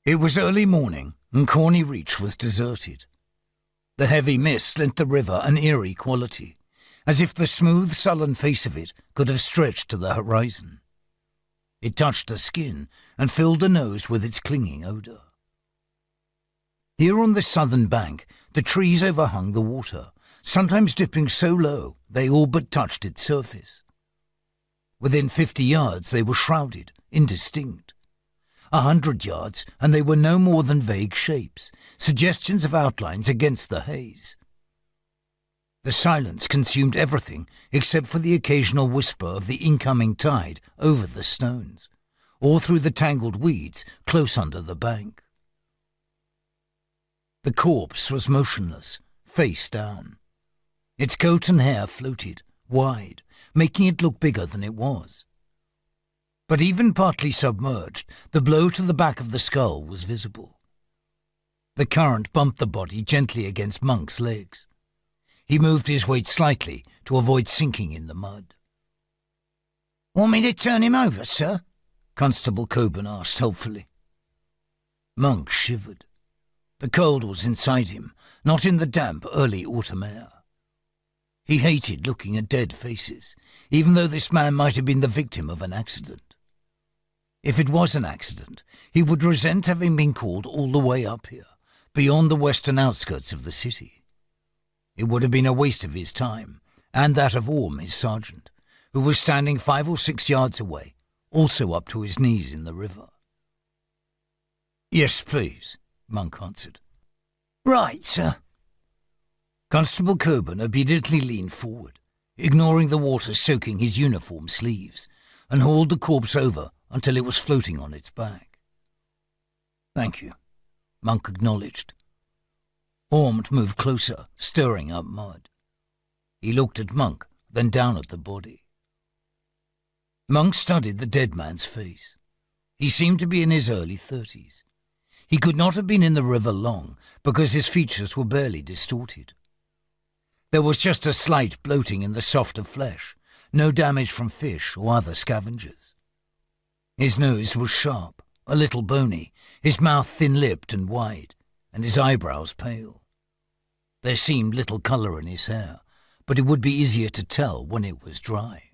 It was early morning, and Corney Reach was deserted. The heavy mist lent the river an eerie quality, as if the smooth, sullen face of it could have stretched to the horizon. It touched the skin and filled the nose with its clinging odour. Here on the southern bank, the trees overhung the water, sometimes dipping so low they all but touched its surface. Within 50 yards they were shrouded, indistinct. 100 yards, and they were no more than vague shapes, suggestions of outlines against the haze. The silence consumed everything except for the occasional whisper of the incoming tide over the stones, or through the tangled weeds close under the bank. The corpse was motionless, face down. Its coat and hair floated, wide, making it look bigger than it was. But even partly submerged, the blow to the back of the skull was visible. The current bumped the body gently against Monk's legs. He moved his weight slightly to avoid sinking in the mud. "Want me to turn him over, sir?" Constable Coburn asked helpfully. Monk shivered. The cold was inside him, not in the damp early autumn air. He hated looking at dead faces, even though this man might have been the victim of an accident. If it was an accident, he would resent having been called all the way up here, beyond the western outskirts of the city. It would have been a waste of his time, and that of Orm, his sergeant, who was standing 5 or 6 yards away, also up to his knees in the river. "Yes, please," Monk answered. "Right, sir." Constable Coburn obediently leaned forward, ignoring the water soaking his uniform sleeves, and hauled the corpse over until it was floating on its back. "Thank you," Monk acknowledged. Orm moved closer, stirring up mud. He looked at Monk, then down at the body. Monk studied the dead man's face. He seemed to be in his early 30s. He could not have been in the river long, because his features were barely distorted. There was just a slight bloating in the softer flesh, no damage from fish or other scavengers. His nose was sharp, a little bony, his mouth thin-lipped and wide, and his eyebrows pale. There seemed little colour in his hair, but it would be easier to tell when it was dry.